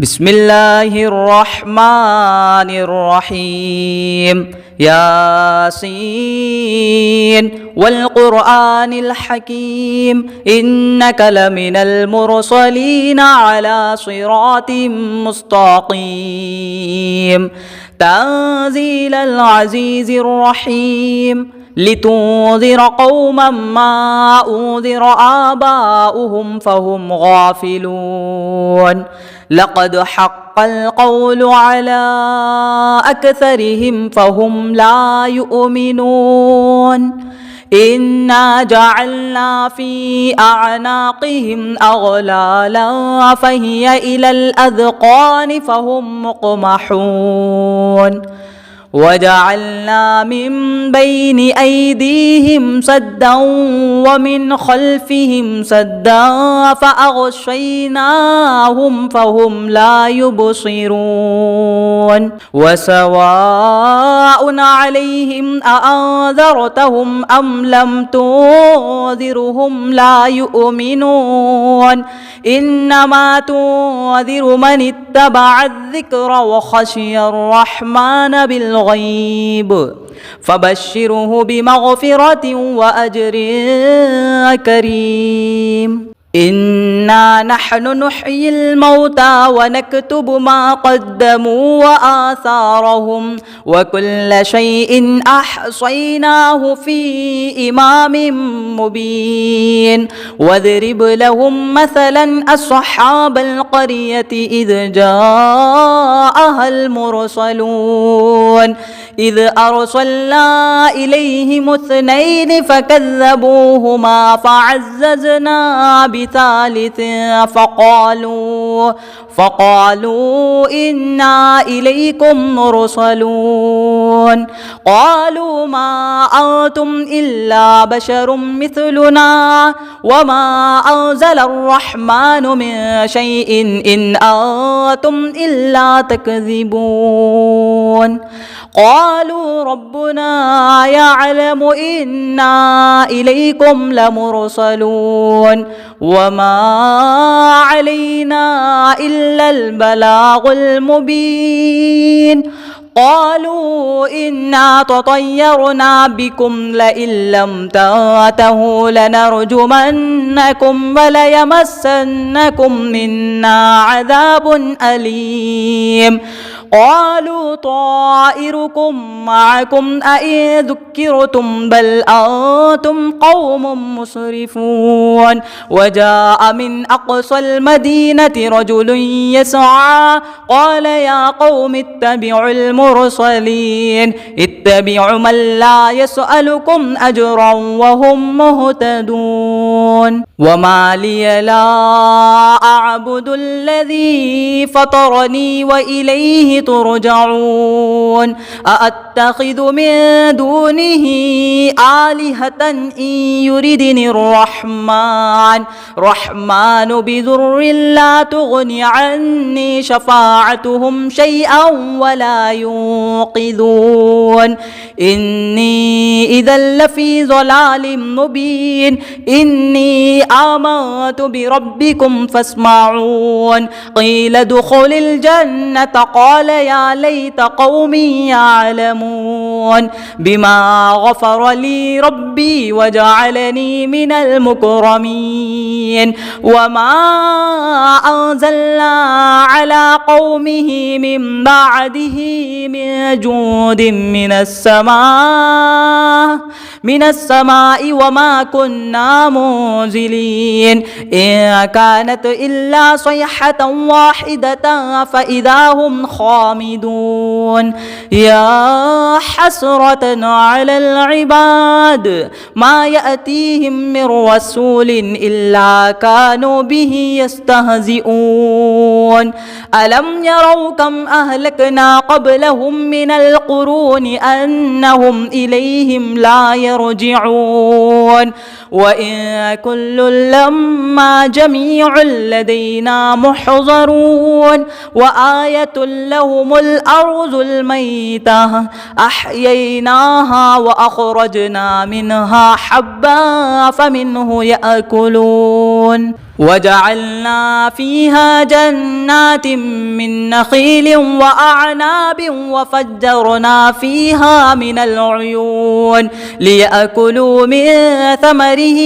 بسم الله الرحمن الرحيم ياسين والقرآن الحكيم إنك لمن المرسلين على صراط مستقيم تنزيل العزيز الرحيم لتنذر قوما ما أنذر آباؤهم فهم غافلون لقد حق القول على أكثرهم فهم لا يؤمنون إنا جعلنا في أعناقهم أغلالا فهي إلى الأذقان فهم مقمحون وجعلنا من بين أيديهم سدا ومن خلفهم سدا فأغشيناهم فهم لا يبصرون وسواء عليهم أأنذرتهم أم لم تنذرهم لا يؤمنون إنما تنذر من اتبع الذكر وخشي الرحمن بالغيب فبشره بمغفرة وأجر كريم إنا نحن نحيي الموتى ونكتب ما قدموا وآثارهم وكل شيء أحصيناه في إمام مبين واضرب لهم مثلا أصحاب القرية إذ جاءها المرسلون إذ أرسلنا إليهم اثنين فكذبوهما فعززنا بثالث فقالوا إنا إليكم مرسلون قالوا ما أنتم إلا بشر مثلنا وما أنزل الرحمن من شيء إن أنتم إلا تكذبون قالوا ربنا يعلم إنا إليكم لمرسلون وما علينا إلا البلاغ المبين قالوا إنا تطيرنا بكم لئن لم تنتهوا لنرجمنكم وليمسنكم منا عذاب أليم قالوا طائركم معكم أئن ذكرتم بل أنتم قوم مسرفون وجاء من أقصى المدينة رجل يسعى قال يا قوم اتبعوا المرسلين اتبعوا من لا يسألكم أجرا وهم مهتدون وما لي لا أعبد الذي فطرني وإليه ترجعون أأتخذ من دونه آلهة إن يردني الرحمن بضر لا تغني عني شفاعتهم شيئا ولا ينقذون إني إذا لفي ضلال مبين إني آمنت بربكم فاسمعون قيل ادخل الجنة قال يا ليت قومي يعلمون بما غفر لي ربي وجعلني من المكرمين وما أنزلنا على قومه من بعده من جود من السماء وما كنا منزلين إن كانت إلا صيحة واحدة فإذا هم خامدون يا حسرة على العباد ما يأتيهم من رسول إلا كانوا به يستهزئون ألم يروا كم أهلكنا قبلهم من القرون أنهم إليهم لا يرجعون وإن كل لما جميع لدينا محضرون وآية لهم الأرض الميتة أحييناها وأخرجنا منها حبا فمنه يأكلون وجعلنا فيها جنات من نخيل وأعناب وفجرنا فيها من العيون ليأكلوا من ثمره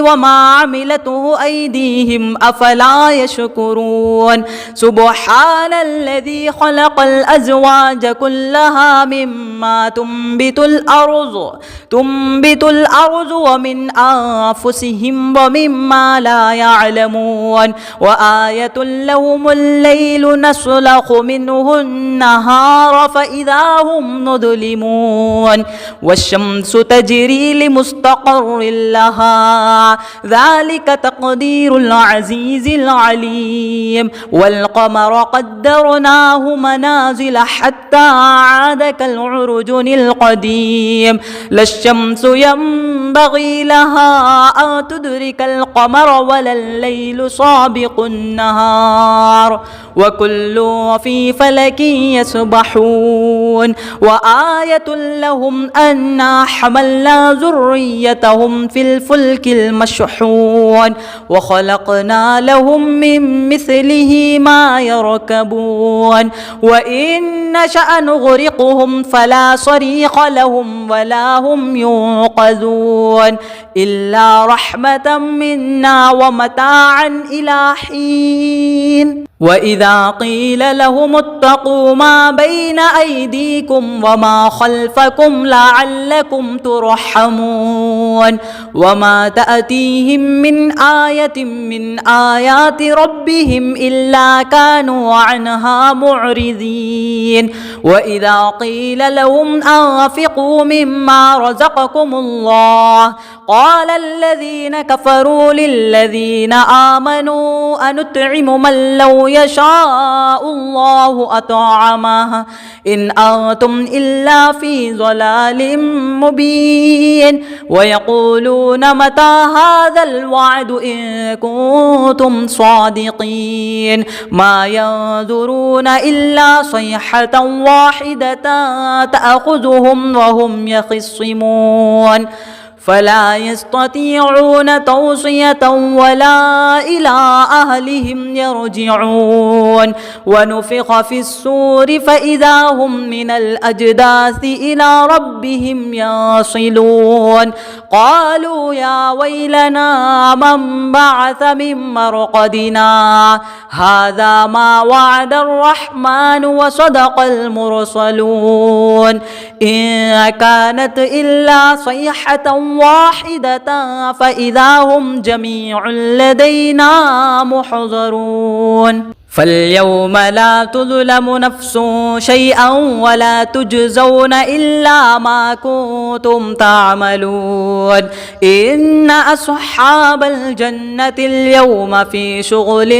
وما عملته أيديهم أفلا يشكرون سبحان الذي خلق الأزواج كلها مما تنبت الأرض ومن أنفسهم ومما لا يعلمون وآية لهم الليل نسلخ منه النهار فإذا هم مظلمون والشمس تجري لمستقر لها ذلك تقدير العزيز العليم والقمر قدرناه منازل حتى عاد كالعرجون القديم لا الشمس ينبغي لها أن تدرك القمر ولا الليل سابق النهار وكل في فلك يسبحون وآية لهم أنا حملنا ذريتهم في الفلك المشحون وخلقنا لهم من مثله ما يركبون وإن نشأ نغرقهم فلا صريخ لهم ولا هم ينقذون إلا رحمة منا ومتاعا إلى حين وإذا قيل لهم اتقوا ما بين أيديكم وما خلفكم لعلكم ترحمون وما تأتيهم من آية من آيات ربهم إلا كانوا عنها معرضين وإذا قيل لهم أنفقوا مما رزقكم الله قال الذين كفروا للذين آمنوا أنطعم من لو يشاء الله أطعمه إن أنتم إلا في ضلال مبين ويقولون متى هذا الوعد إن كنتم صادقين ما ينظرون إلا صيحة واحدة تأخذهم وهم يخصمون فلا يستطيعون توصية ولا إلى أهلهم يرجعون ونفخ في الصور فإذا هم من الأجداث إلى ربهم يصلون قالوا يا ويلنا من بعث من مرقدنا هذا ما وعد الرحمن وصدق المرسلون إن كانت إلا صيحة واحدة فإذا هم جميع لدينا محضرون فاليوم لا تظلم نفس شيئا ولا تجزون إلا ما كنتم تعملون إن أصحاب الجنة اليوم في شغل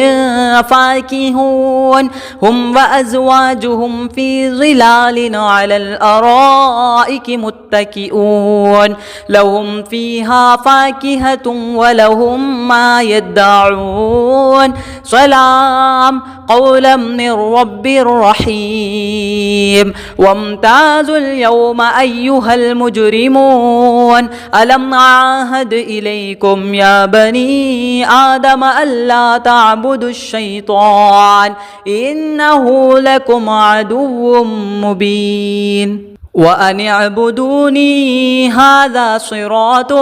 فاكهون هم وأزواجهم في ظلال على الأرائك متكئون لهم فيها فاكهة ولهم ما يدعون سلام قولا من رب رحيم وامتازوا اليوم أيها المجرمون ألم أعهد إليكم يا بني آدم ألا تعبدوا الشيطان إنه لكم عدو مبين وأن اعبدوني هذا صراط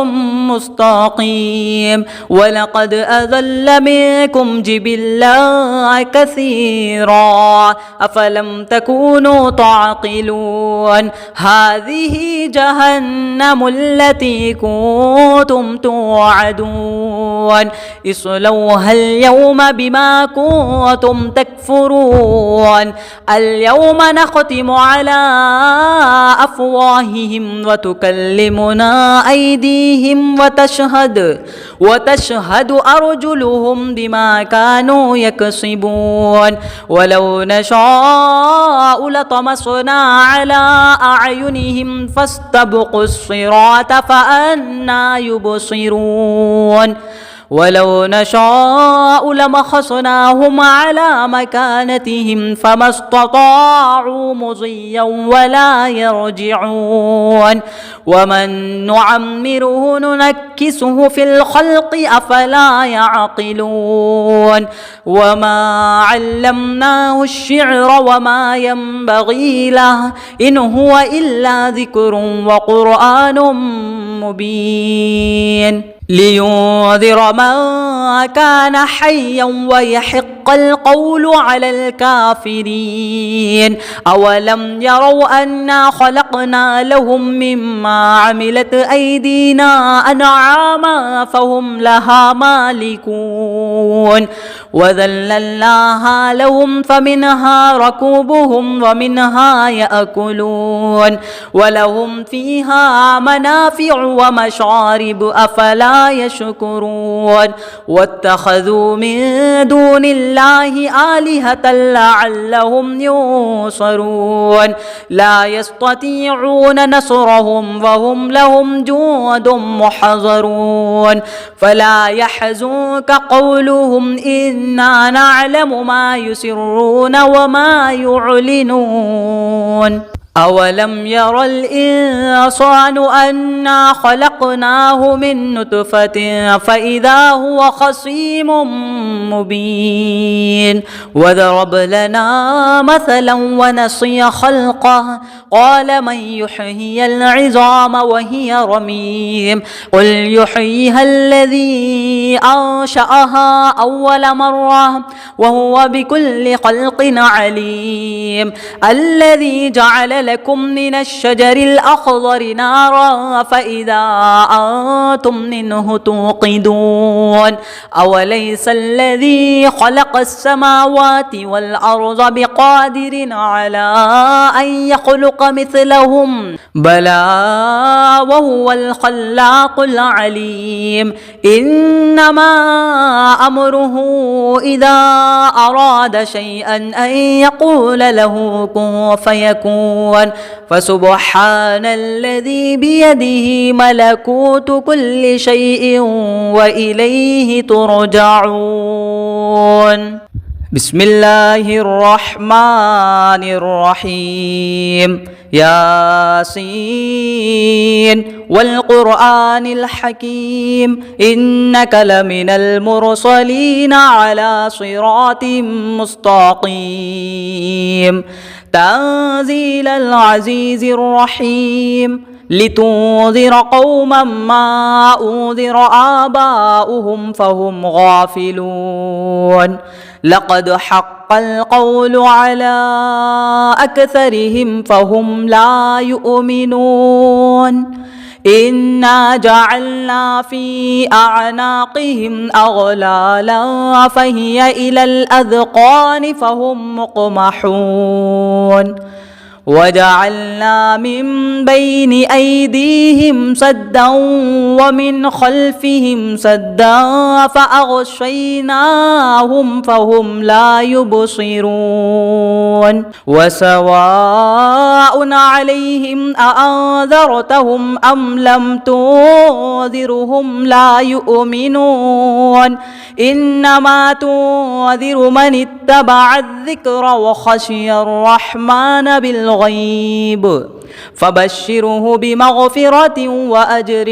مستقيم ولقد أضل منكم جبلا كثيرا أفلم تكونوا تعقلون هذه جهنم التي كنتم توعدون اصلوها اليوم بما كنتم تكفرون اليوم نختم على أفواههم وتكلمنا أيديهم وتشهد أرجلهم بما كانوا يكسبون ولو نشاء لطمسنا على أعينهم فاستبقوا الصراط فأنى يبصرون ولو نشاء لمسخناهم على مكانتهم فما استطاعوا مضيا ولا يرجعون ومن نعمره ننكسه في الخلق أفلا يعقلون وما علمناه الشعر وما ينبغي له إن هو إلا ذكر وقرآن مبين لينذر من كان حيا ويحق القول على الكافرين أولم يروا أنا خلقنا لهم مما عملت أيدينا أنعاما فهم لها مالكون وذللناها لهم فمنها ركوبهم ومنها يأكلون ولهم فيها منافع ومشارب أفلا يشكرون واتخذوا من دون الله آلهة لعلهم ينصرون لا يستطيعون نصرهم وهم لهم جند محضرون فلا يحزنك قولهم إنا نعلم ما يسرون وما يعلنون أولم ير الإنسان أنا خلقناه من نطفة فإذا هو خصيم مبين وضرب لنا مثلا ونسي خلقه قال من يحيي العظام وهي رميم قل يحييها الذي أنشأها أول مرة وهو بكل خلق عليم الذي جعل لكم من الشجر الأخضر نارا فإذا أنتم منه توقدون أوليس الذي خلق السماوات والأرض بقادر على أن يخلق مثلهم بلى وهو الخلاق العليم إنما أمره إذا أراد شيئا أن يقول له كن فيكون فسبحان الذي بيده ملكوت كل شيء وإليه ترجعون بسم الله الرحمن الرحيم ياسين والقرآن الحكيم إنك لمن المرسلين على صراط مستقيم تنزيل العزيز الرحيم لتنذر قوما ما أنذر آباؤهم فهم غافلون لقد حق القول على أكثرهم فهم لا يؤمنون إنا جعلنا في أعناقهم أغلالا فهي إلى الأذقان فهم مقمحون وجعلنا من بين أيديهم سدا ومن خلفهم سدا فأغشيناهم فهم لا يبصرون وسواء عليهم أأنذرتهم أم لم تنذرهم لا يؤمنون إنما تنذر من اتبع الذكر وخشي الرحمن بالغيب فبشره بمغفرة وأجر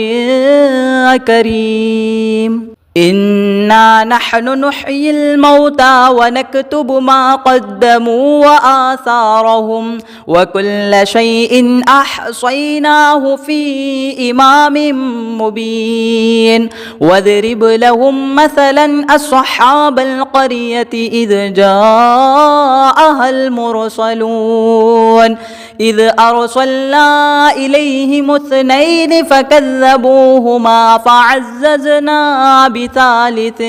كريم إنا نحن نحيي الموتى ونكتب ما قدموا وآثارهم وكل شيء أحصيناه في إمام مبين واضرب لهم مثلا أصحاب القرية إذ جاءها المرسلون إذ أرسلنا إليهم اثنين فكذبوهما فعززنا بثالث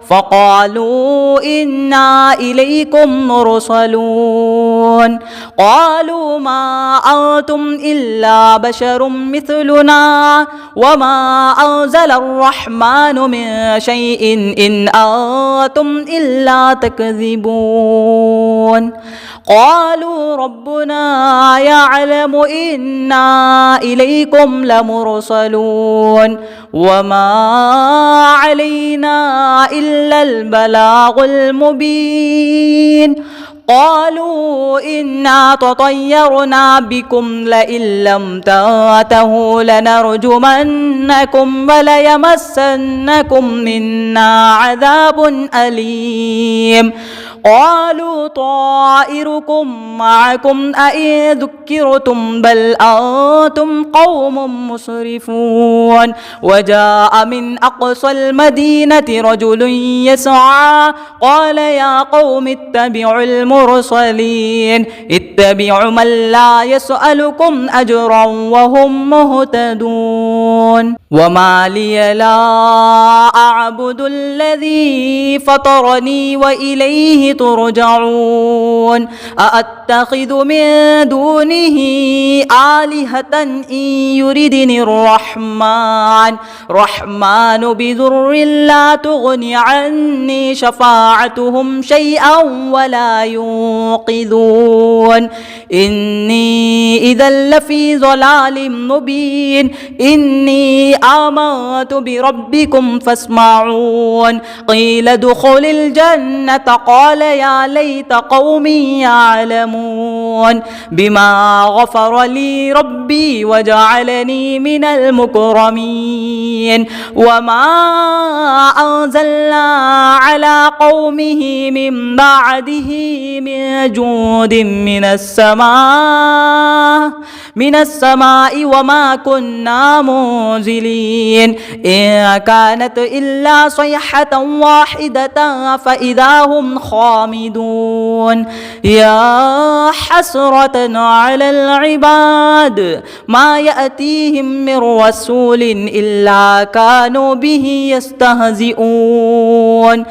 فقالوا إنا إليكم مرسلون قالوا ما أنتم إلا بشر مثلنا وما أنزل الرحمن من شيء إن أنتم إلا تكذبون قالوا ربنا يعلم إنا إليكم لمرسلون وما علينا إلا البلاغ المبين قالوا إنا تطيرنا بكم لئن لم تنتهوا لنرجمنكم وليمسنكم منا عذاب أليم قالوا طائركم معكم أئن ذكرتم بل أنتم قوم مسرفون وجاء من أقصى المدينة رجل يسعى قال يا قوم اتبعوا المرسلين اتبعوا من لا يسألكم أجرا وهم مهتدون وما لي لا أعبد الذي فطرني وإليه ترجعون أأتخذ من دونه آلهة إن يردني الرحمن بضر لا تغني عني شفاعتهم شيئا ولا ينقذون إني إذا لفي ضلال مبين إني آمنت بربكم فاسمعون قيل ادخل الجنة قال يا ليت قومي يعلمون بما غفر لي ربي وجعلني من المكرمين وما أنزلنا على قومه من بعده من جود من السماء وما كنا منزلين إن كانت إلا صيحة واحدة فإذا هم خامدون يا حسرة على العباد ما يأتيهم من رسول إلا كانوا به يستهزئون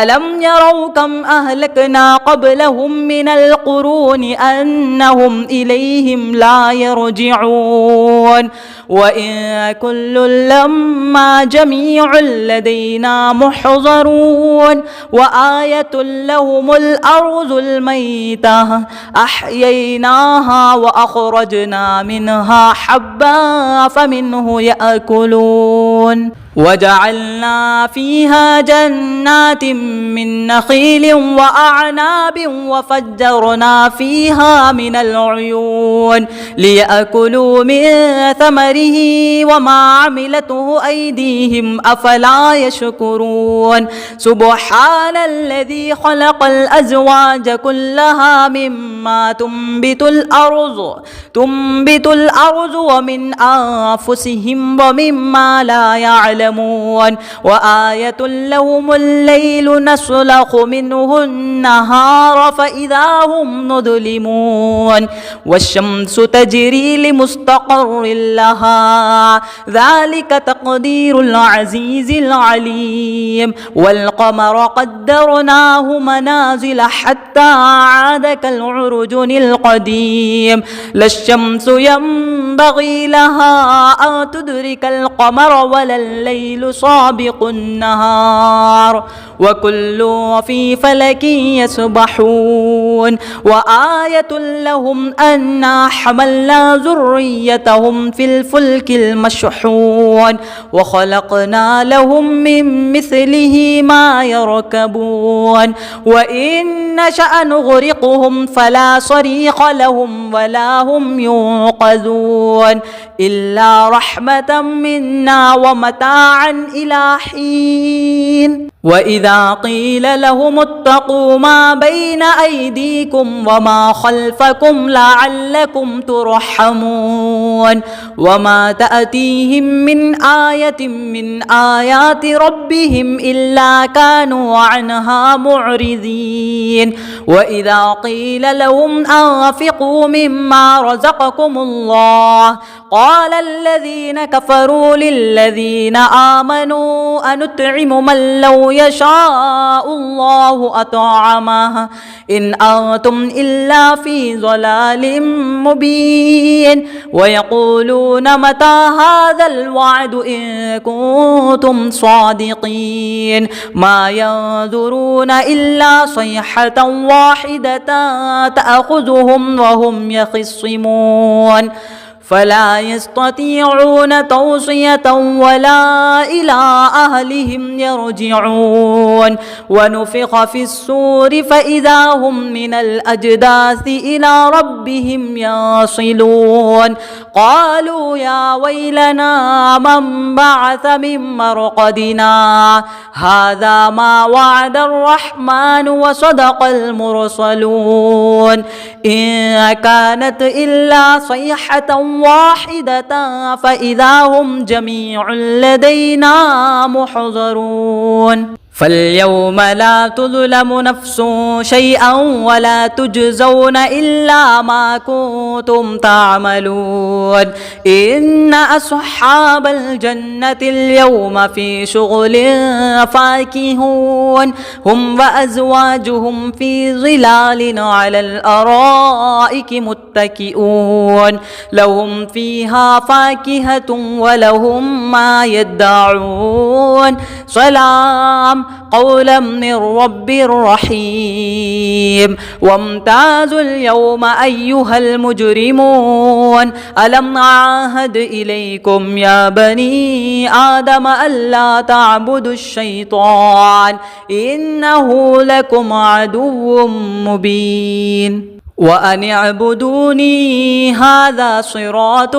ألم يروا كم أهلكنا قبلهم من القرون أنهم إليهم لا يرجعون وإن كل لما جميع لدينا محضرون وآية لهم الأرض الميتة أحييناها وأخرجنا منها حبا فمنه يأكلون وجعلنا فيها جنات من نخيل وأعناب وفجرنا فيها من العيون ليأكلوا من ثمره وما عملته أيديهم أفلا يشكرون سبحان الذي خلق الأزواج كلها مما تنبت الأرض ومن أنفسهم ومما لا يعلمون وآية لهم الليل نسلخ منه النهار فإذا هم مظلمون والشمس تجري لمستقر لها ذلك تقدير العزيز العليم والقمر قدرناه منازل حتى عاد كالعرجون القديم لا الشمس ينبغي لها أن تدرك القمر ولا الليل سابق النهار وكل في فلك يسبحون وآية لهم أنا حملنا ذريتهم في الفلك المشحون وخلقنا لهم من مثله ما يركبون وإن نشأ نغرقهم فلا صريخ لهم ولا هم ينقذون إلا رحمة منا ومتاعا إلى حين وإذا قيل لهم اتقوا ما بين أيديكم وما خلفكم لعلكم ترحمون وما تأتيهم من آية من آيات ربهم إلا كانوا عنها معرضين وإذا قيل لهم أنفقوا مما رزقكم الله قال الذين كفروا للذين آمنوا أنطعم من لو يشاء الله أطعمه إن أنتم إلا في ضلال مبين ويقولون متى هذا الوعد إن كنتم صادقين ما ينظرون إلا صيحة واحدة تأخذهم وهم يخصمون فلا يستطيعون توصية ولا إلى أهلهم يرجعون ونفخ في الصور فإذا هم من الأجداث إلى ربهم يصلون قالوا يا ويلنا من بعث من مرقدنا هذا ما وعد الرحمن وصدق المرسلون إن كانت إلا صيحة واحدة فإذا هم جميع لدينا محضرون فاليوم لا تظلم نفس شيئا ولا تجزون إلا ما كنتم تعملون إن أصحاب الجنة اليوم في شغل فاكهون هم وأزواجهم في ظلال على الأرائك متكئون لهم فيها فاكهة ولهم ما يدعون سلام قولا من رب رحيم وامتازوا اليوم أيها المجرمون ألم أعهد إليكم يا بني آدم ألا تعبدوا الشيطان إنه لكم عدو مبين وأن اعبدوني هذا صراط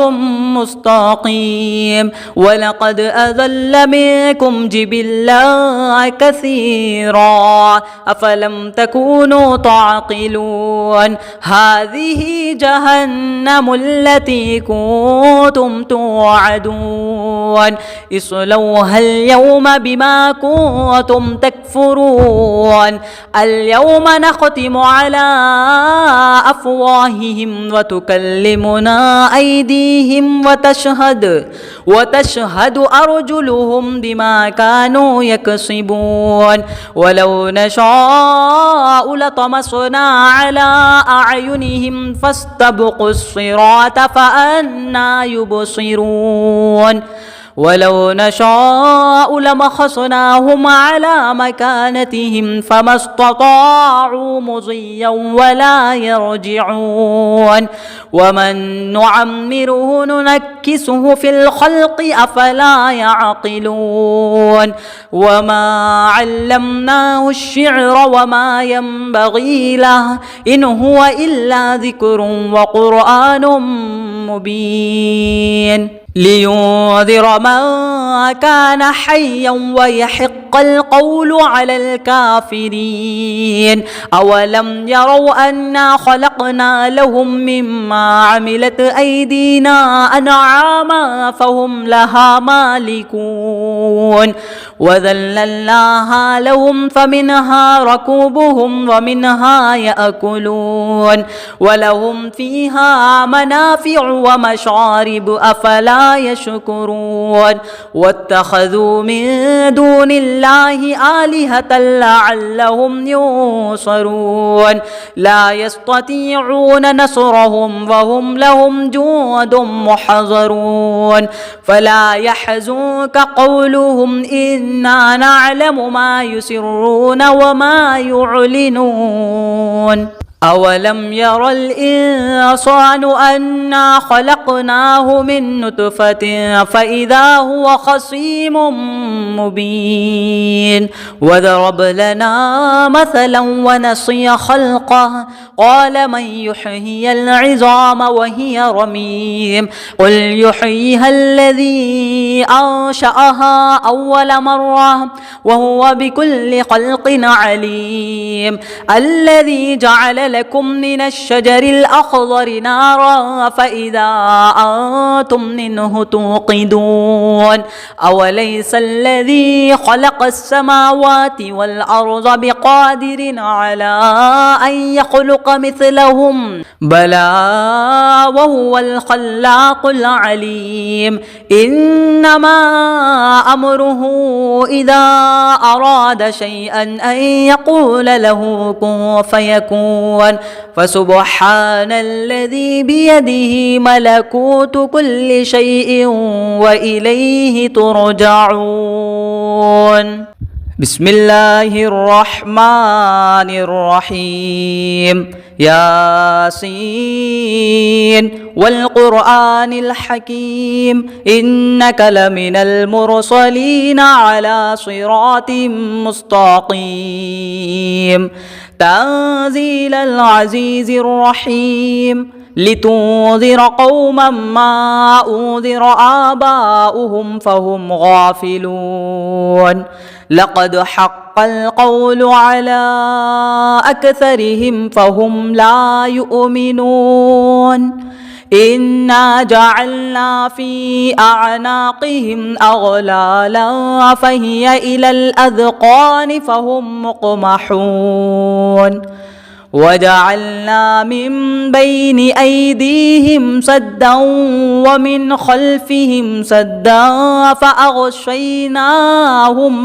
مستقيم ولقد أضل منكم جبلا كثيرا أفلم تكونوا تعقلون هذه جهنم التي كنتم توعدون اصلوها اليوم بما كنتم تكفرون اليوم نختم على أفواههم وتكلمنا أيديهم وتشهد أرجلهم بما كانوا يكسبون ولو نشاء لطمسنا على أعينهم فاستبقوا الصراط فأنى يبصرون ولو نشاء لمسخناهم على مكانتهم فما استطاعوا مضيا ولا يرجعون ومن نعمره ننكسه في الخلق أفلا يعقلون وما علمناه الشعر وما ينبغي له إن هو إلا ذكر وقرآن مبين لينذر من كان حيا ويحق القول على الكافرين أولم يروا أنا خلقنا لهم مما عملت أيدينا أنعاما فهم لها مالكون وذللناها لهم فمنها ركوبهم ومنها يأكلون ولهم فيها منافع ومشارب أفلا يشكرون واتخذوا من دون الله آلهة لعلهم ينصرون لا يستطيعون نصرهم وهم لهم جند محضرون فلا يحزنك قولهم إنا نعلم ما يسرون وما يعلنون أولم ير الإنسان أنا خلقناه من نطفة فإذا هو خصيم مبين وضرب لنا مثلا ونسي خلقه قال من يحيي العظام وهي رميم قل يحييها الذي أنشأها أول مرة وهو بكل خلق عليم الذي جعل لكم من الشجر الأخضر نارا فإذا أنتم منه توقدون أوليس الذي خلق السماوات والأرض بقادر على أن يخلق مثلهم بلى وهو الخلاق العليم إنما أمره إذا أراد شيئا أن يقول له كن فيكون فسبحان الذي بيده ملكوت كل شيء وإليه ترجعون بسم الله الرحمن الرحيم ياسين والقرآن الحكيم إنك لمن المرسلين على صراط مستقيم تنزيل العزيز الرحيم لتنذر قوما ما أنذر آباؤهم فهم غافلون لقد حق القول على أكثرهم فهم لا يؤمنون إنا جعلنا في أعناقهم أغلالا فهي إلى الأذقان فهم مقمحون وجعلنا من بين أيديهم سدا ومن خلفهم سدا فأغشيناهم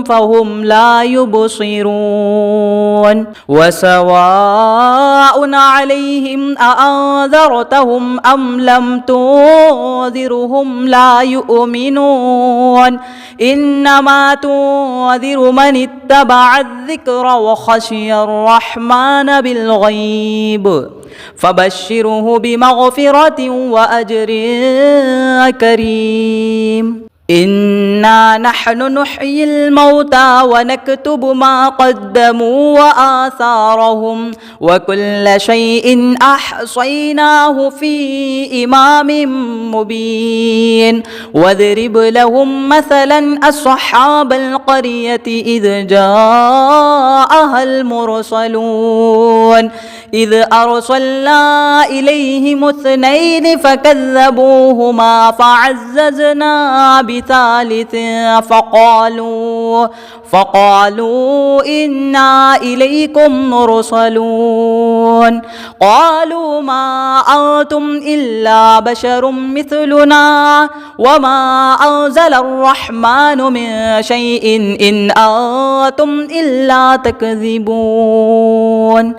فهم لا يبصرون وسواء عليهم أأنذرتهم أم لم تنذرهم لا يؤمنون إنما تنذر من اتبع الذكر وخشي الرحمن بالغيب فبشره بمغفرة وأجر كريم إنا نحن نحيي الموتى ونكتب ما قدموا وآثارهم وكل شيء أحصيناه في إمام مبين واضرب لهم مثلا أصحاب القرية إذ جاءها المرسلون إذ أرسلنا إليهم اثنين فكذبوهما فعززنا بثالث فقالوا إنا إليكم مرسلون قالوا ما أنتم إلا بشر مثلنا وما أنزل الرحمن من شيء إن أنتم إلا تكذبون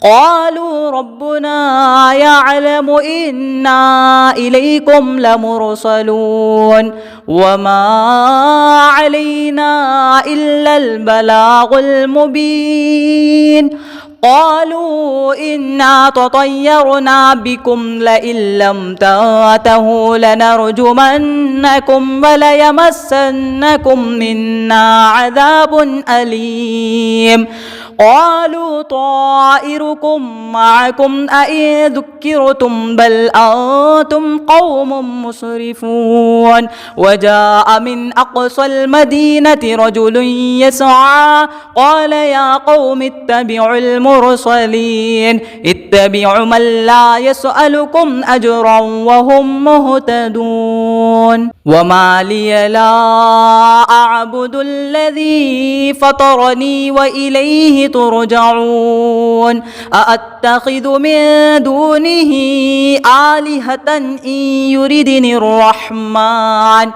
قالوا ربنا يعلم إنا إليكم لمرسلون وما علينا إلا البلاغ المبين قالوا إنا تطيرنا بكم لئن لم تنتهوا لنرجمنكم وليمسنكم منا عذاب أليم قالوا طائركم معكم أئن ذكرتم بل أنتم قوم مسرفون وجاء من أقصى المدينة رجل يسعى قال يا قوم اتبعوا المرسلين اتبعوا من لا يسألكم أجرا وهم مهتدون وما لي لا أعبد الذي فطرني وإليه ترجعون أأتخذ من دونه آلهة إن يردني الرحمن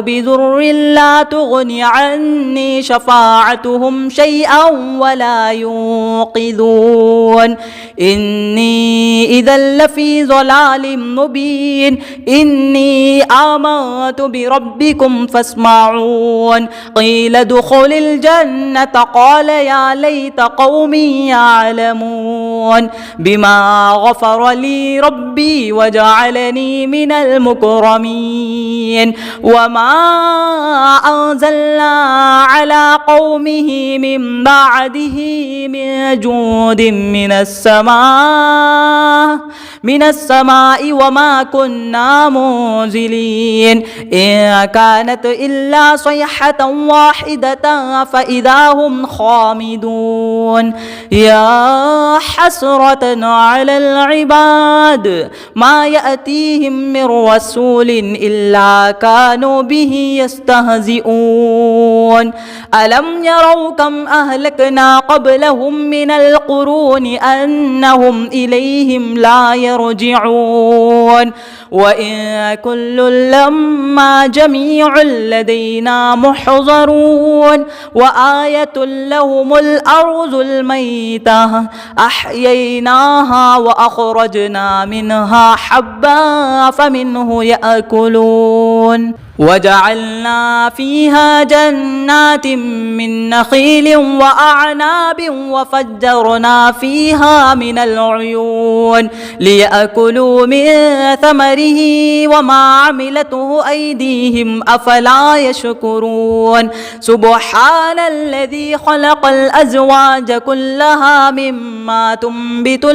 بضر لا تغني عني شفاعتهم شيئا ولا ينقذون إني إذا لفي ضلال مبين إني آمنت بربكم فاسمعون قيل ادخل الجنة قال يا ليت قومي يعلمون بما غفر لي ربي وجعلني من المكرمين وما أنزلنا على قومه من بعده من جود من السماء وما كنا منزلين إن كانت إلا صيحة واحدة فإذا هم خامدون يا حسرة على العباد ما يأتيهم من رسول إلا كانوا به يستهزئون ألم يروا كم أهلكنا قبلهم من القرون أنهم إليهم لا يرجعون وإن كل لما جميع لدينا محضرون وآية لهم الأرض الميتة أحييناها وأخرجنا منها حبا فمنه يأكلون وجعلنا فيها جنات من نخيل وأعناب وفجرنا فيها من العيون ليأكلوا من ثمره وما عملته أيديهم أفلا يشكرون سبحان الذي خلق الأزواج كلها مما تنبت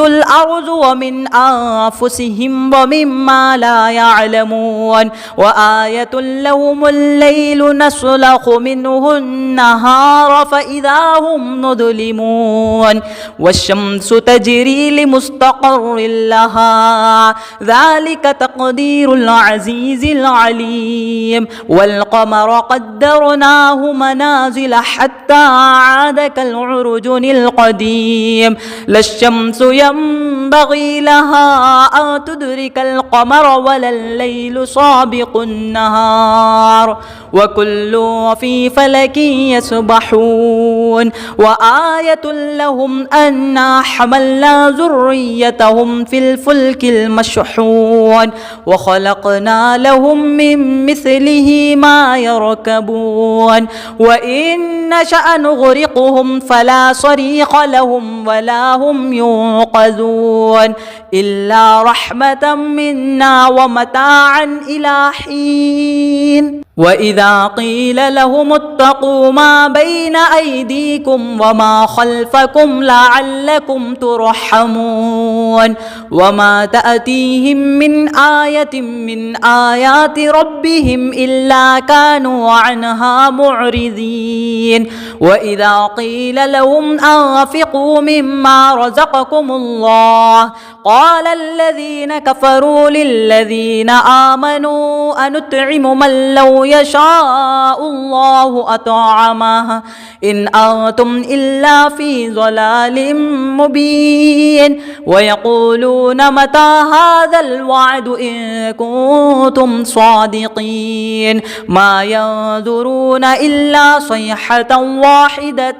الأرض ومن أنفسهم ومما لا يعلمون وآية لهم الليل نسلخ منه النهار فإذا هم مظلمون والشمس تجري لمستقر لها ذلك تقدير العزيز العليم والقمر قدرناه منازل حتى عاد كالعرجون القديم لا الشمس ينبغي لها أن تدرك القمر ولا الليل سابق النهار وكل في فلك يسبحون وآية لهم أنا حملنا ذريتهم في الفلك المشحون وخلقنا لهم من مثله ما يركبون وإن نشأ نغرقهم فلا صريخ لهم ولا هم ينقذون إلا رحمة منا ومتاعا إلى حين وإذا قيل لهم اتقوا ما بين أيديكم وما خلفكم لعلكم ترحمون وما تأتيهم من آية من آيات ربهم إلا كانوا عنها معرضين وإذا قيل لهم أنفقوا مما رزقكم الله قال الذين كفروا للذين آمنوا أنطعم من لو يشاء الله أطعمه إن أنتم إلا في ضلال مبين ويقولون متى هذا الوعد إن كنتم صادقين ما ينظرون إلا صيحة واحدة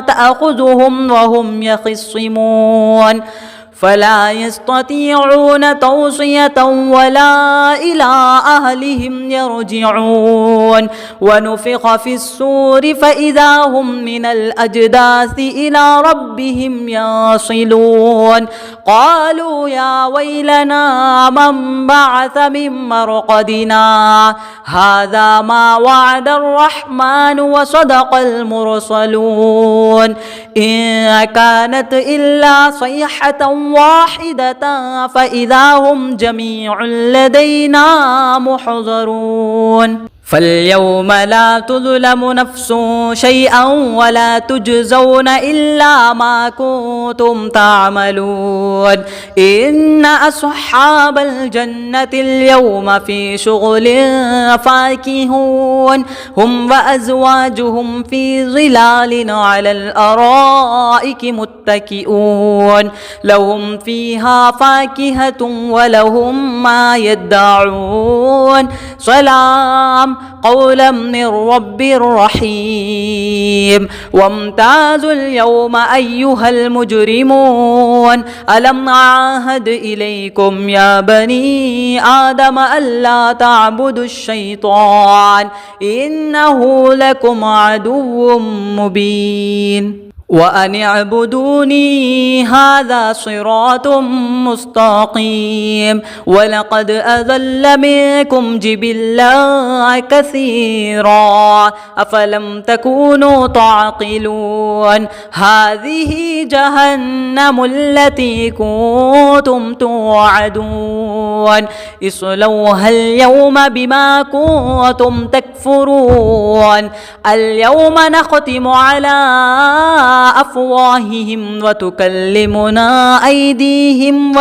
تأخذهم وهم يخصمون فلا يستطيعون توصية ولا إلى أهلهم يرجعون ونفخ في الصور فإذا هم من الأجداث إلى ربهم يصلون قالوا يا ويلنا من بعث من مرقدنا هذا ما وعد الرحمن وصدق المرسلون إن كانت إلا صيحة واحدة فإذا هم جميع لدينا محضرون فاليوم لا تظلم نفس شيئا ولا تجزون إلا ما كنتم تعملون إن أصحاب الجنة اليوم في شغل فاكهون هم وأزواجهم في ظلال على الأرائك متكئون لهم فيها فاكهة ولهم ما يدعون سلام قولا من رب رحيم وامتازوا اليوم أيها المجرمون ألم أعهد إليكم يا بني آدم ألا تعبدوا الشيطان إنه لكم عدو مبين وأن اعبدوني هذا صراط مستقيم ولقد أضل منكم جبلا كثيرا أفلم تكونوا تعقلون هذه جهنم التي كنتم توعدون اصلوها اليوم بما كنتم تكفرون اليوم نختم على أفواههم وتكلمنا أيديهم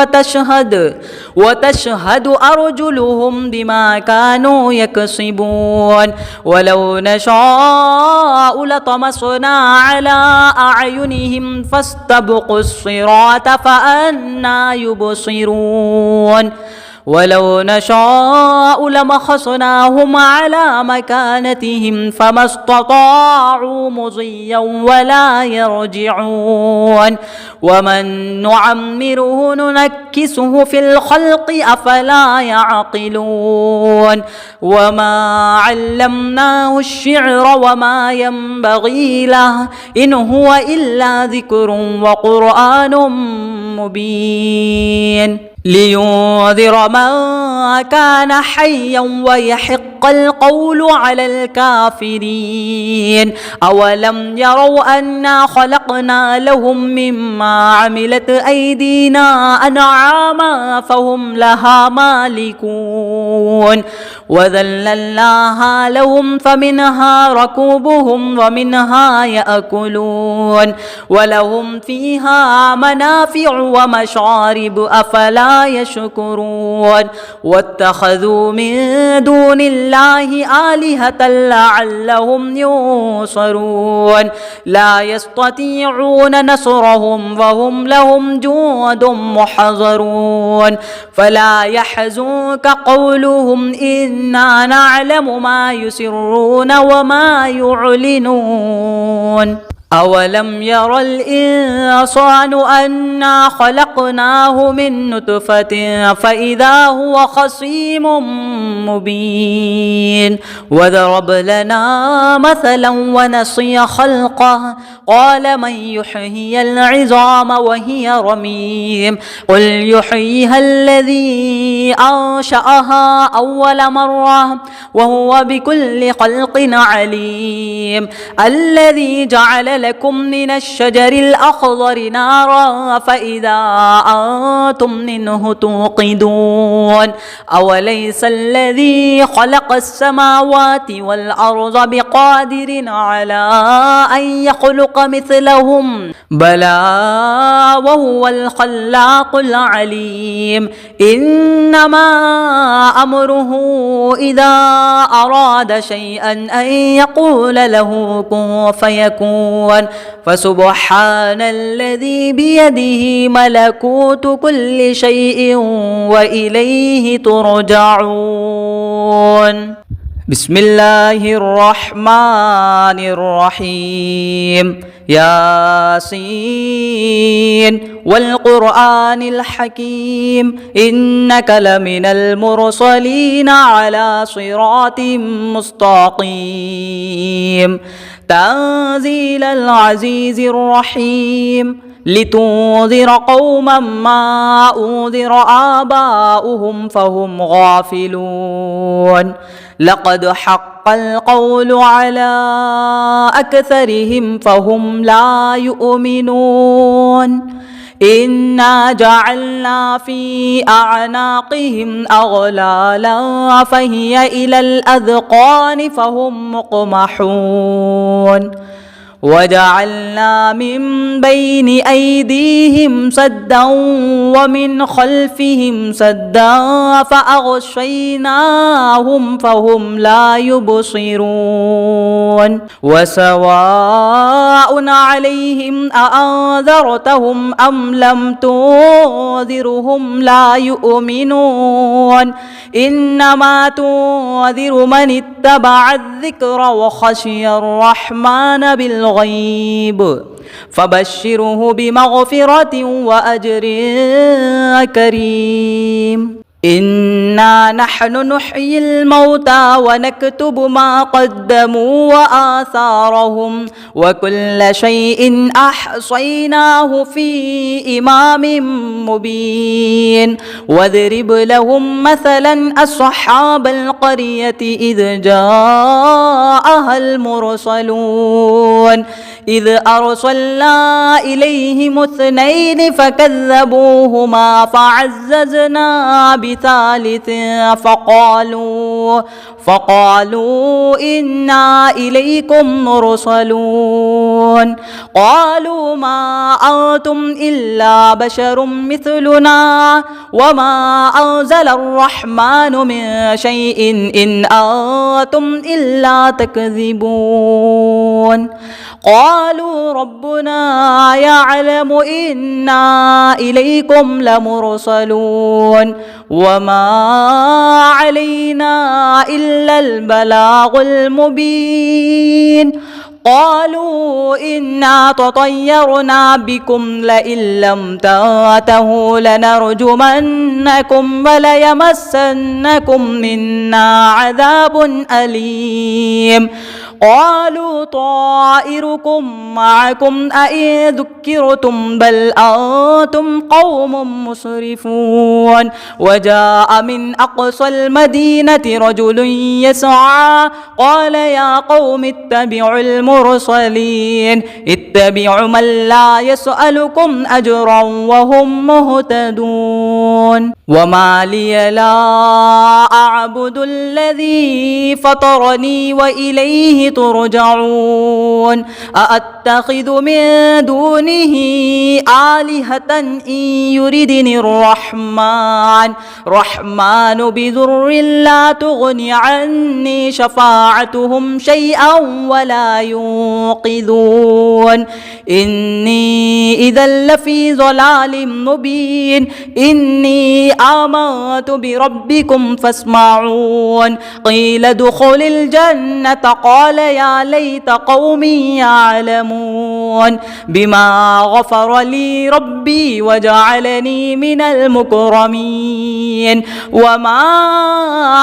وتشهد أرجلهم بما كانوا يكسبون ولو نشاء لطمسنا على أعينهم فاستبقوا الصراط فأنى يبصرون ولو نشاء لمسخناهم على مكانتهم فما استطاعوا مضيا ولا يرجعون ومن نعمره ننكسه في الخلق أفلا يعقلون وما علمناه الشعر وما ينبغي له إن هو إلا ذكر وقرآن مبين لينذر من كان حيا ويحق القول على الكافرين أولم يروا أنا خلقنا لهم مما عملت أيدينا أنعاما فهم لها مالكون وذللناها لهم فمنها ركوبهم ومنها يأكلون ولهم فيها منافع ومشارب أفلا يشكرون واتخذوا من دون الله آلهة لعلهم ينصرون لا يستطيعون نصرهم وهم لهم جند محضرون فلا يحزنك قولهم إنا نعلم ما يسرون وما يعلنون أولم ير الإنسان أنا خلقناه من نطفة فإذا هو خصيم مبين وضرب لنا مثلا ونسي خلقه قال من يحيي العظام وهي رميم قل يحييها الذي أنشأها أول مرة وهو بكل خلق عليم الذي جعل لكم من الشجر الأخضر نارا فإذا أنتم منه توقدون أوليس الذي خلق السماوات والأرض بقادر على أن يخلق مثلهم بلى وهو الخلاق العليم إنما أمره إذا أراد شيئا أن يقول له كن فيكون فسبحان الذي بيده ملكوت كل شيء وإليه ترجعون بسم الله الرحمن الرحيم ياسين والقرآن الحكيم إنك لمن المرسلين على صراط مستقيم تنزيل العزيز الرحيم لتنذر قوما ما أنذر آباؤهم فهم غافلون لقد حق القول على أكثرهم فهم لا يؤمنون إنا جعلنا في أعناقهم أغلالا فهي إلى الأذقان فهم مقمحون وجعلنا من بين أيديهم سدا ومن خلفهم سدا فأغشيناهم فهم لا يبصرون وسواء عليهم أأنذرتهم أم لم تنذرهم لا يؤمنون إنما تنذر من اتبع الذكر وخشي الرحمن بالغيب فبشره بمغفرة وأجر كريم إنا نحن نحيي الموتى ونكتب ما قدموا وآثارهم وكل شيء أحصيناه في إمام مبين واضرب لهم مثلا أصحاب القرية إذ جاءها المرسلون إذ أرسلنا إليهم اثنين فكذبوهما فعززنا بثالث فقالوا إنا إليكم مرسلون قالوا ما أنتم إلا بشر مثلنا وما أنزل الرحمن من شيء إن أنتم إلا تكذبون قالوا ربنا يعلم إنا إليكم لمرسلون وما علينا إلا البلاغ المبين قالوا إنا تطيرنا بكم لئن لم تنتهوا لنرجمنكم وليمسنكم منا عذاب أليم قالوا طائركم معكم أئن ذكرتم بل أنتم قوم مسرفون وجاء من أقصى المدينة رجل يسعى قال يا قوم اتبعوا المرسلين اتبعوا من لا يسألكم أجرا وهم مهتدون وما لي لا أعبد الذي فطرني وإليه ترجعون أأتخذ من دونه آلهة إن يردني الرحمن بضر لا تغني عني شفاعتهم شيئا ولا ينقذون إني إذا لفي ضلال مبين إني آمنت بربكم فاسمعون قيل ادخل الجنة قال يا ليت قومي يعلمون بما غفر لي ربي وجعلني من المكرمين وما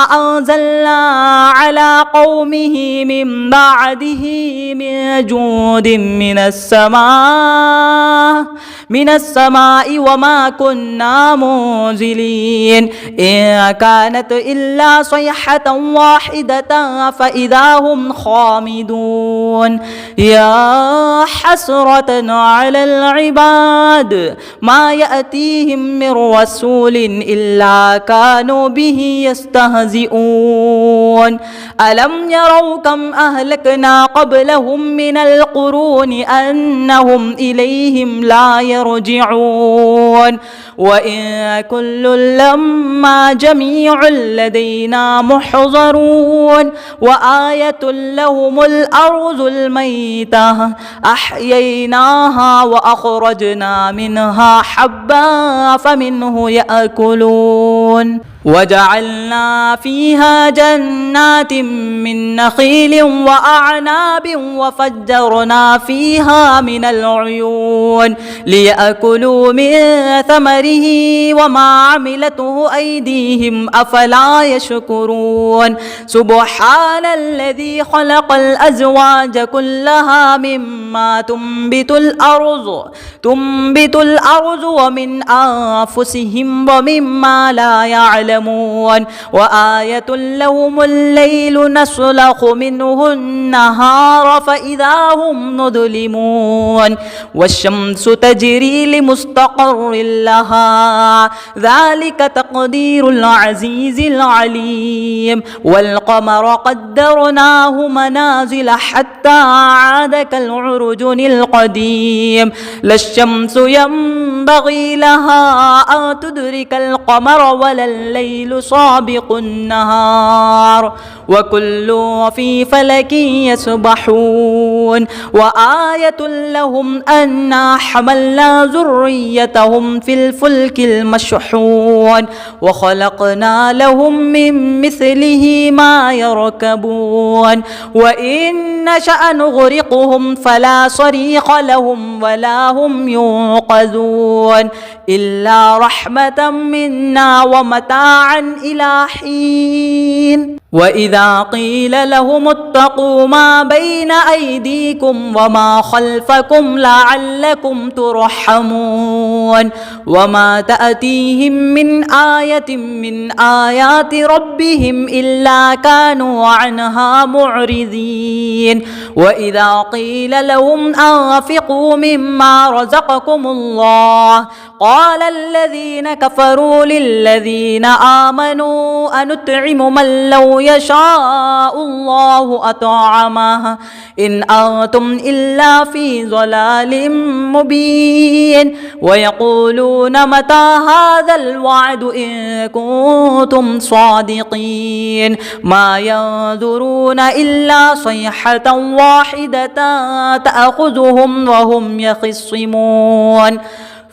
أنزلنا على قومه من بعده من جود من السماء وما كنا منزلين إن كانت إلا صيحة واحدة فإذا هم خامدون يا حسرة على العباد ما يأتيهم من رسول إلا كانوا به يستهزئون ألم يروا كم أهلكنا قبلهم من القرون أنهم إليهم لا يرجعون وإن كل لما جميع لدينا محضرون وآية لهم الأرض الميتة أحييناها وأخرجنا منها حبا فمنه يأكلون وجعلنا فيها جنات من نخيل وأعناب وفجرنا فيها من العيون ليأكلوا من ثمره وما عملته أيديهم أفلا يشكرون سبحان الذي خلق الأزواج كلها مما تنبت الأرض ومن أنفسهم ومما لا يعلمون وآية لهم الليل نسلخ منه النهار فإذا هم مظلمون والشمس تجري لمستقر لها ذلك تقدير العزيز العليم والقمر قدرناه منازل حتى عاد كالعرجون القديم لا الشمس ينبغي لها أن تدرك القمر ولا الليل سابق النهار وكل في فلك يسبحون وآية لهم أنا حملنا ذريتهم في الفلك المشحون وخلقنا لهم من مثله ما يركبون وإن نشأ نغرقهم فلا صريخ لهم ولا هم ينقذون إلا رحمة منا ومتاعا إلى حين وإذا قيل لهم اتقوا ما بين أيديكم وما خلفكم لعلكم ترحمون وما تأتيهم من آية من آيات ربهم إلا كانوا عنها معرضين وإذا قيل لهم أنفقوا مما رزقكم الله قال الذين كفروا للذين آمنوا أنطعم من لو يشاء الله أطعمه إن أنتم إلا في ضلال مبين ويقولون متى هذا الوعد إن كنتم صادقين ما ينظرون إلا صيحة واحدة تأخذهم وهم يخصمون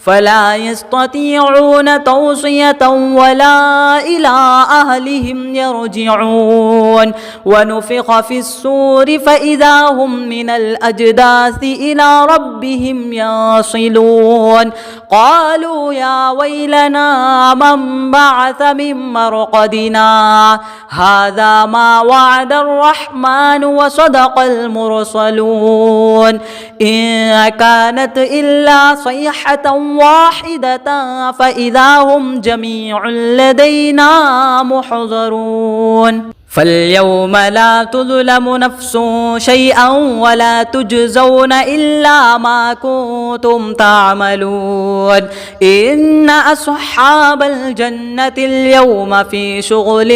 فلا يستطيعون توصية ولا إلى أهلهم يرجعون ونفخ في الصور فإذا هم من الأجداث إلى ربهم يصلون قالوا يا ويلنا من بعث من مرقدنا هذا ما وعد الرحمن وصدق المرسلون إن كانت إلا صيحة واحدة فإذا هم جميع لدينا محضرون فاليوم لا تظلم نفس شيئا ولا تجزون إلا ما كنتم تعملون إن أصحاب الجنة اليوم في شغل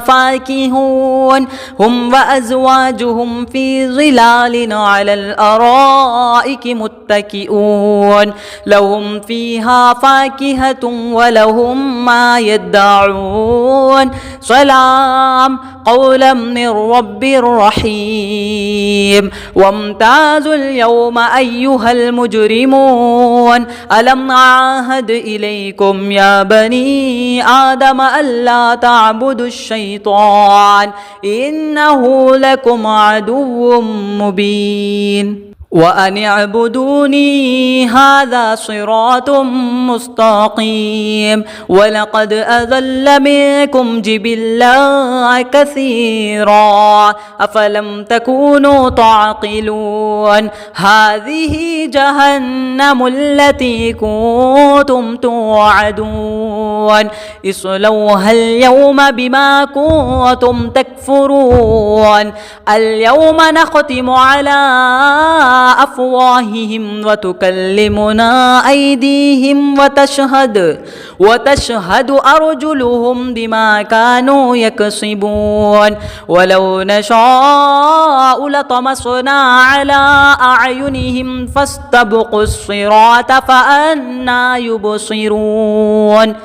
فاكهون هم وأزواجهم في ظلال على الأرائك متكئون لهم فيها فاكهة ولهم ما يدعون سلام قولا من رب رحيم وامتازوا اليوم أيها المجرمون ألم أعهد إليكم يا بني آدم ألا تعبدوا الشيطان إنه لكم عدو مبين وأن اعبدوني هذا صراط مستقيم ولقد أضل منكم جبلا كثيرا أفلم تكونوا تعقلون هذه جهنم التي كنتم توعدون اصلوها اليوم بما كنتم تكفرون اليوم نختم على أفواههم وتكلمنا أيديهم وتشهد أرجلهم بما كانوا يكسبون ولو نشاء لطمسنا على أعينهم فاستبقوا الصراط فأنى يبصرون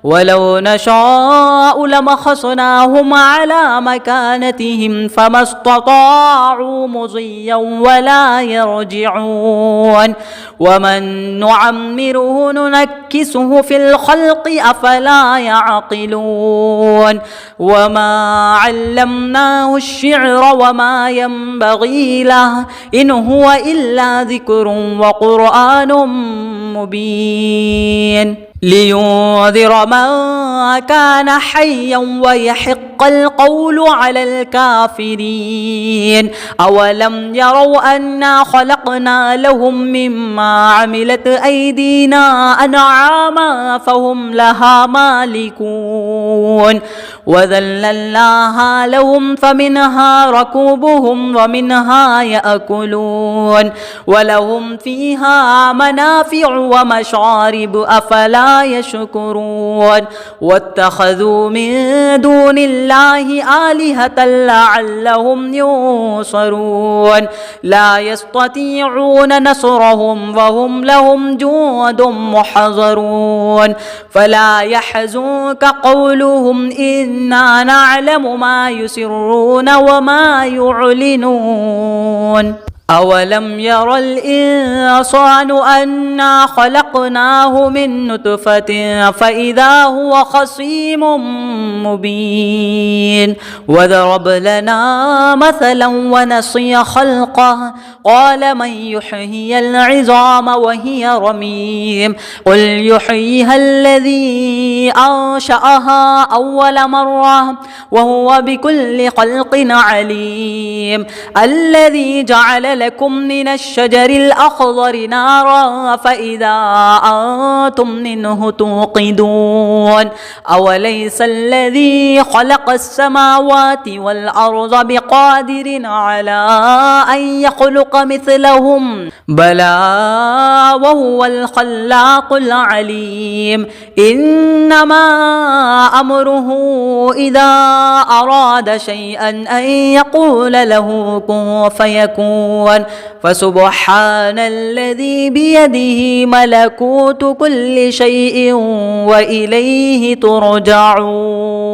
ولو نشاء لمسخناهم على مكانتهم فما استطاعوا مضيا ولا يرجعون ومن نعمره ننكسه في الخلق أفلا يعقلون وما علمناه الشعر وما ينبغي له إن هو إلا ذكر وقرآن مبين لينذر من كان حيا ويحق القول على الكافرين أولم يروا أنا خلقنا لهم مما عملت أيدينا أنعاما فهم لها مالكون وذللناها لهم فمنها ركوبهم ومنها يأكلون ولهم فيها منافع ومشارب أفلا يشكرون واتخذوا من دون الله آلهة لعلهم ينصرون لا يستطيعون نصرهم وهم لهم جند محضرون فلا يحزنك قولهم إنا نعلم ما يسرون وما يعلنون أولم ير الإنسان أنا خلقناه من نطفة فإذا هو خصيم مبين وضرب لنا مثلا ونسي خلقه قال من يحيي العظام وهي رميم قل يحييها الذي أنشأها أول مرة وهو بكل خلق عليم الذي جعل لكم من الشجر الأخضر نارا فإذا أنتم منه توقدون أوليس الذي خلق السماوات والأرض بقادر على أن يخلق مثلهم بلى وهو الخلاق العليم إنما أمره إذا أراد شيئا أن يقول له كن فيكون فسبحان الذي بيده ملكوت كل شيء وإليه ترجعون.